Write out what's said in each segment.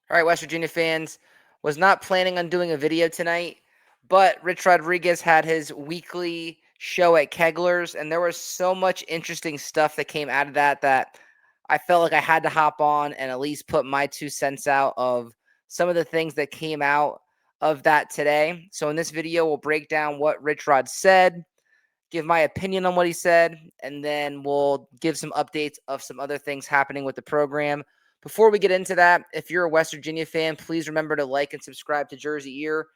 All right, West Virginia fans, was not planning on doing a video tonight, but Rich Rodriguez had his weekly show at Kegler's, and there was so much interesting stuff that came out of that I felt like I had to hop on and at least put my 2 cents out of some of the things that came out of that today. So in this video, we'll break down what Rich Rod said, give my opinion on what he said, and then we'll give some updates of some other things happening with the program. Before we get into that, if you're a West Virginia fan, please remember to like and subscribe to Jersey Ear.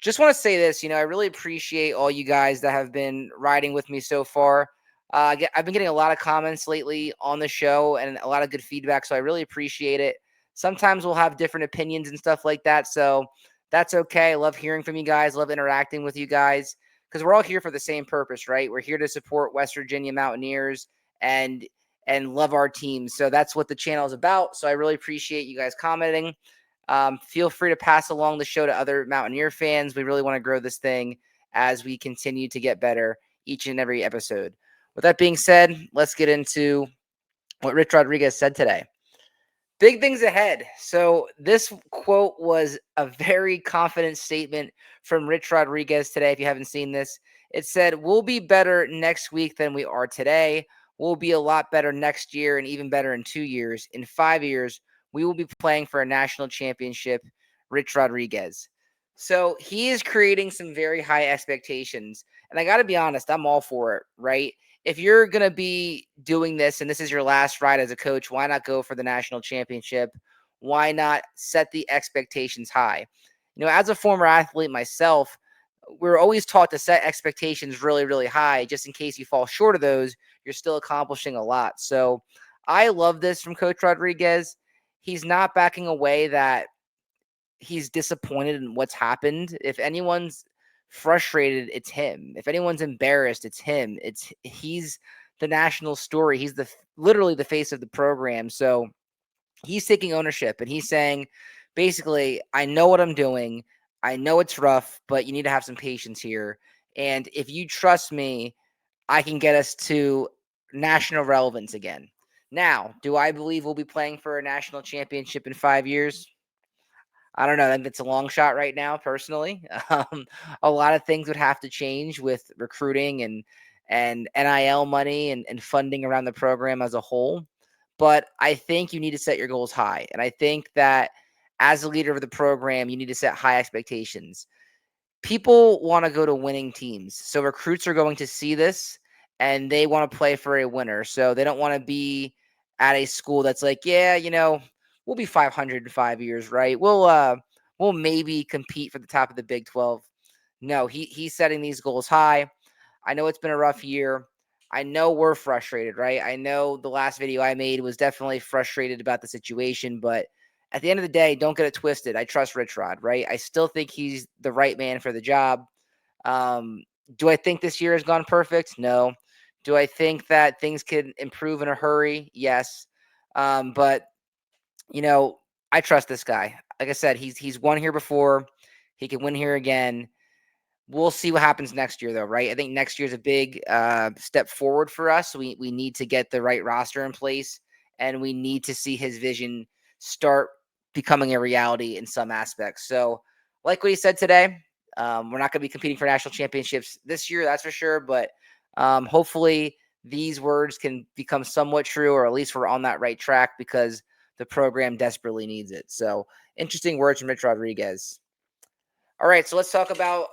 Just want to say this, I really appreciate all you guys that have been riding with me so far. I've been getting a lot of comments lately on the show and a lot of good feedback, so I really appreciate it. Sometimes we'll have different opinions and stuff like that, so that's okay. I love hearing from you guys, love interacting with you guys, because we're all here for the same purpose, right? We're here to support West Virginia Mountaineers and love our teams. So that's what the channel is about. So I really appreciate you guys commenting. Feel free to pass along the show to other Mountaineer fans. We really want to grow this thing as we continue to get better each and every episode. With that being said, let's get into what Rich Rodriguez said today. Big things ahead. So this quote was a very confident statement from Rich Rodriguez today. If you haven't seen this, it said, "We'll be better next week than we are today. We'll be a lot better next year and even better in 2 years. In 5 years, we will be playing for a national championship." Rich Rodriguez. So he is creating some very high expectations. And I got to be honest, I'm all for it, right? If you're going to be doing this and this is your last ride as a coach, why not go for the national championship? Why not set the expectations high? As a former athlete myself, we're always taught to set expectations really, really high. Just in case you fall short of those, you're still accomplishing a lot. So I love this from Coach Rodriguez. He's not backing away that he's disappointed in what's happened. If anyone's frustrated, it's him. If anyone's embarrassed, it's him. He's the national story. He's literally the face of the program. So he's taking ownership and he's saying, basically, I know what I'm doing. I know it's rough, but you need to have some patience here. And if you trust me, I can get us to national relevance again. Now, do I believe we'll be playing for a national championship in 5 years? I don't know. I think it's a long shot right now, personally. A lot of things would have to change with recruiting and NIL money and funding around the program as a whole. But I think you need to set your goals high. And I think that as a leader of the program, you need to set high expectations. People want to go to winning teams. So recruits are going to see this and they want to play for a winner. So they don't want to be at a school that's like, yeah, we'll be 500 in 5 years, right? We'll maybe compete for the top of the Big 12. No, he's setting these goals high. I know it's been a rough year. I know we're frustrated, right? I know the last video I made was definitely frustrated about the situation, but at the end of the day, don't get it twisted. I trust Rich Rod, right? I still think he's the right man for the job. Um, do I think this year has gone perfect? No. Do I think that things could improve in a hurry? Yes. But you know, I trust this guy. Like I said, he's won here before. He can win here again. We'll see what happens next year, though, right? I think next year's a big step forward for us. We need to get the right roster in place, and we need to see his vision start becoming a reality in some aspects. So, like what he said today, we're not going to be competing for national championships this year, that's for sure. But hopefully, these words can become somewhat true, or at least we're on that right track because the program desperately needs it. So, interesting words from Rich Rodriguez. All right, so let's talk about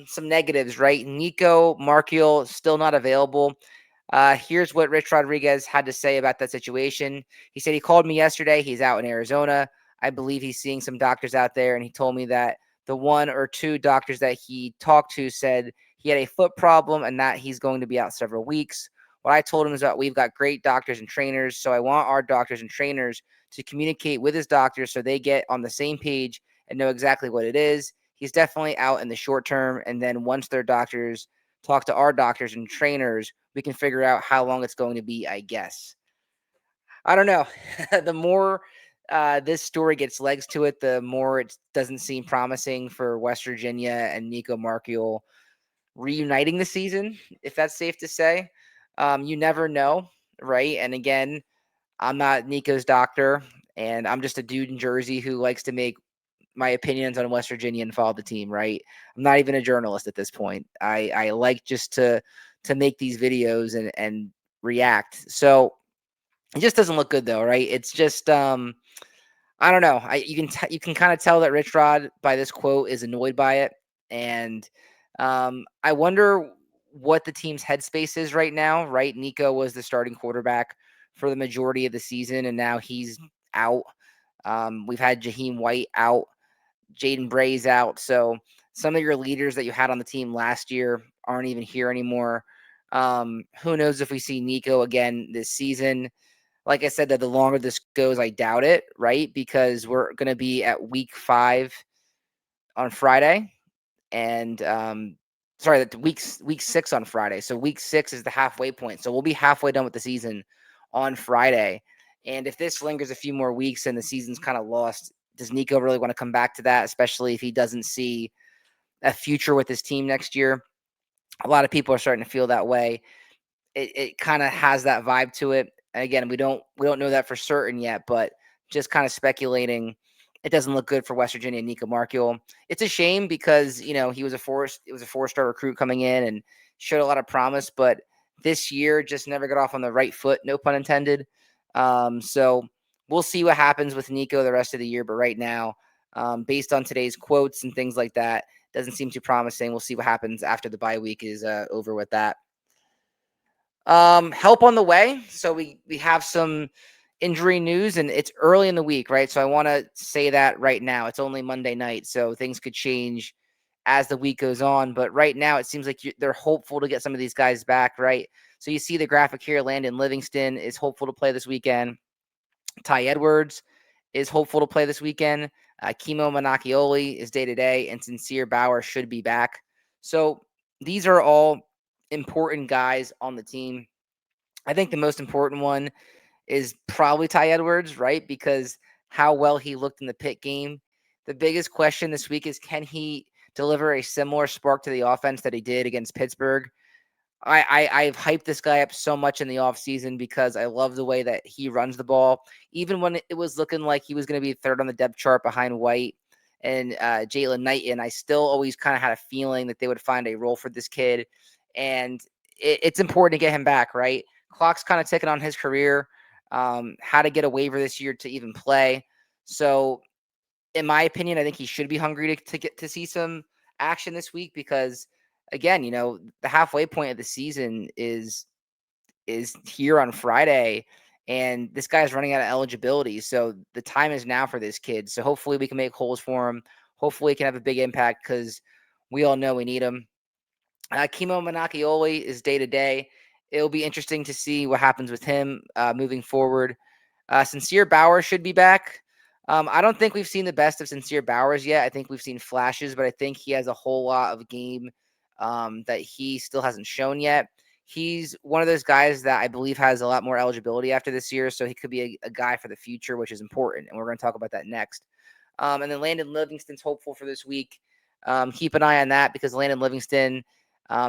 some negatives, right? Nicco Marchiol still not available. Here's what Rich Rodriguez had to say about that situation. He said he called me yesterday. He's out in Arizona. I believe he's seeing some doctors out there, and he told me that the 1 or 2 doctors that he talked to said he had a foot problem and that he's going to be out several weeks. What I told him is that we've got great doctors and trainers, so I want our doctors and trainers to communicate with his doctors so they get on the same page and know exactly what it is. He's definitely out in the short term. And then once their doctors talk to our doctors and trainers, we can figure out how long it's going to be, I guess. I don't know. The more this story gets legs to it, the more it doesn't seem promising for West Virginia and Nicco Marchiol reuniting the season, if that's safe to say. You never know, right? And again, I'm not Nico's doctor, and I'm just a dude in Jersey who likes to make my opinions on West Virginia and follow the team, right? I'm not even a journalist at this point. I like just to make these videos and react. So it just doesn't look good though, right? It's just I don't know. You can kind of tell that Rich Rod by this quote is annoyed by it, and I wonder what the team's headspace is right now. Right, Nicco was the starting quarterback for the majority of the season, and now he's out. We've had Jaheim White out, Jaden Bray's out, so some of your leaders that you had on the team last year aren't even here anymore. Who knows if we see Nicco again this season? Like I said, that the longer this goes, I doubt it, right? Because we're going to be at week 5 on Friday, and sorry, that week 6 on Friday. So week 6 is the halfway point. So we'll be halfway done with the season on Friday. And if this lingers a few more weeks and the season's kind of lost, does Nicco really want to come back to that, especially if he doesn't see a future with his team next year? A lot of people are starting to feel that way. It kind of has that vibe to it. And again, we don't know that for certain yet, but just kind of speculating. It doesn't look good for West Virginia and Nicco Markiel. It's a shame because he was it was a 4-star recruit coming in and showed a lot of promise, but this year just never got off on the right foot, no pun intended. So we'll see what happens with Nicco the rest of the year. But right now, based on today's quotes and things like that, doesn't seem too promising. We'll see what happens after the bye week is over with that. Help on the way. So we have some injury news, and it's early in the week, right? So I want to say that right now. It's only Monday night, so things could change as the week goes on. But right now, it seems like they're hopeful to get some of these guys back, right? So you see the graphic here. Landon Livingston is hopeful to play this weekend. Ty Edwards is hopeful to play this weekend. Kimo Monacchioli is day to day, and Sincere Bauer should be back. So these are all important guys on the team. I think the most important one is probably Ty Edwards, right? Because how well he looked in the Pitt game. The biggest question this week is, can he deliver a similar spark to the offense that he did against Pittsburgh? I've hyped this guy up so much in the offseason because I love the way that he runs the ball. Even when it was looking like he was going to be third on the depth chart behind White and Jalen Knighton, I still always kind of had a feeling that they would find a role for this kid. And it's important to get him back, right? Clock's kind of ticking on his career. How to get a waiver this year to even play. So in my opinion, I think he should be hungry to get to see some action this week because again, the halfway point of the season is here on Friday, and this guy's running out of eligibility. So the time is now for this kid. So hopefully we can make holes for him. Hopefully he can have a big impact because we all know we need him. Kimo Monacchioli is day to day. It'll be interesting to see what happens with him moving forward. Sincere Bauer should be back. I don't think we've seen the best of Sincere Bowers yet. I think we've seen flashes, but I think he has a whole lot of game that he still hasn't shown yet. He's one of those guys that I believe has a lot more eligibility after this year, so he could be a guy for the future, which is important, and we're going to talk about that next. And then Landon Livingston's hopeful for this week. Keep an eye on that because Landon Livingston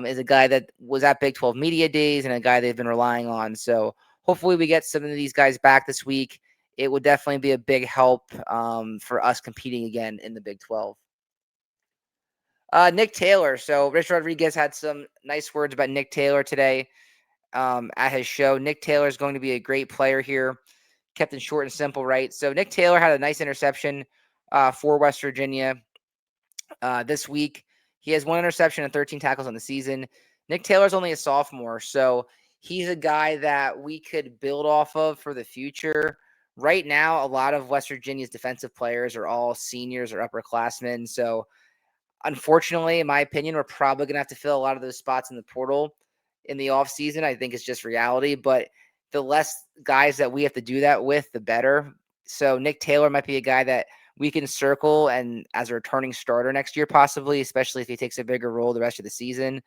is a guy that was at Big 12 Media Days and a guy they've been relying on. So hopefully we get some of these guys back this week. It would definitely be a big help for us competing again in the Big 12. Nick Taylor. So Rich Rodriguez had some nice words about Nick Taylor today at his show. Nick Taylor is going to be a great player here. Kept it short and simple, right? So Nick Taylor had a nice interception for West Virginia this week. He has 1 interception and 13 tackles on the season. Nick Taylor's only a sophomore, so he's a guy that we could build off of for the future. Right now, a lot of West Virginia's defensive players are all seniors or upperclassmen. So unfortunately, in my opinion, we're probably going to have to fill a lot of those spots in the portal in the offseason. I think it's just reality. But the less guys that we have to do that with, the better. So Nick Taylor might be a guy that we can circle and as a returning starter next year, possibly, especially if he takes a bigger role the rest of the season.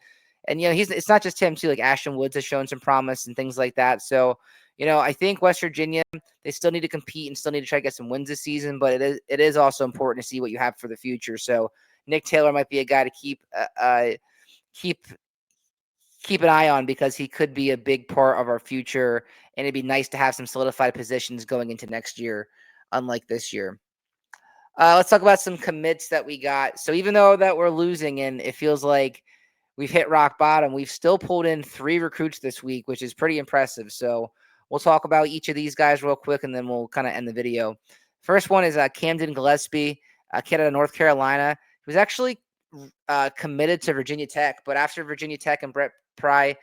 And it's not just him too. Like Ashton Woods has shown some promise and things like that. So I think West Virginia, they still need to compete and still need to try to get some wins this season. But it is also important to see what you have for the future. So Nick Taylor might be a guy to keep keep an eye on because he could be a big part of our future, and it'd be nice to have some solidified positions going into next year. unlike this year. Let's talk about some commits that we got. So even though that we're losing and it feels like we've hit rock bottom, we've still pulled in 3 recruits this week, which is pretty impressive. So we'll talk about each of these guys real quick, and then we'll kind of end the video. First one is Camden Gillespie, a kid out of North Carolina. He was actually committed to Virginia Tech, but after Virginia Tech and Brett Pry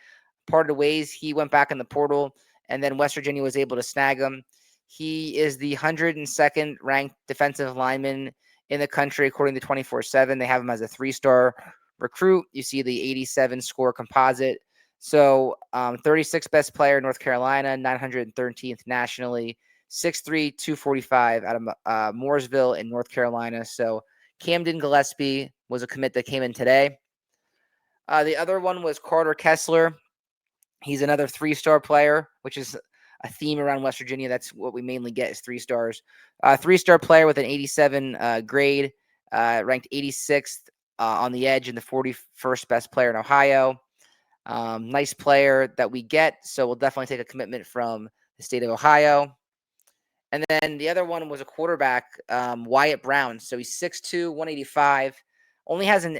parted ways, he went back in the portal, and then West Virginia was able to snag him. He is the 102nd ranked defensive lineman in the country, according to 24/7. They have him as a 3-star recruit. You see the 87 score composite. So 36th best player in North Carolina, 913th nationally, 6'3", 245 out of Mooresville in North Carolina. So Camden Gillespie was a commit that came in today. The other one was Carter Kessler. He's another 3-star player, which is a theme around West Virginia. That's what we mainly get is 3 stars. 3-star player with an 87 grade, ranked 86th on the edge and the 41st best player in Ohio. Nice player that we get, so we'll definitely take a commitment from the state of Ohio. And then the other one was a quarterback, Wyatt Brown. So he's 6'2", 185. Only has an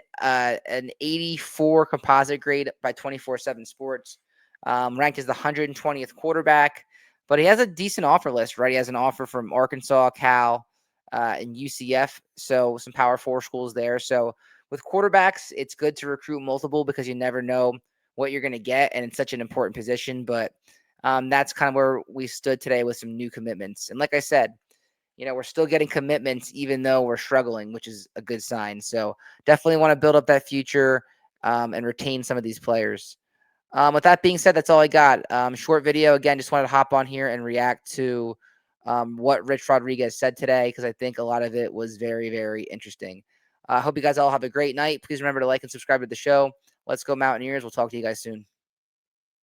84 composite grade by 24/7 Sports. Ranked as the 120th quarterback. But he has a decent offer list, right? He has an offer from Arkansas, Cal, and UCF. So some Power 4 schools there. So with quarterbacks, it's good to recruit multiple because you never know what you're going to get. And it's such an important position. But that's kind of where we stood today with some new commitments. And like I said, we're still getting commitments even though we're struggling, which is a good sign. So definitely want to build up that future and retain some of these players. With that being said, that's all I got. Short video. Again, just wanted to hop on here and react to what Rich Rodriguez said today because I think a lot of it was very, very interesting. I hope you guys all have a great night. Please remember to like and subscribe to the show. Let's go Mountaineers. We'll talk to you guys soon.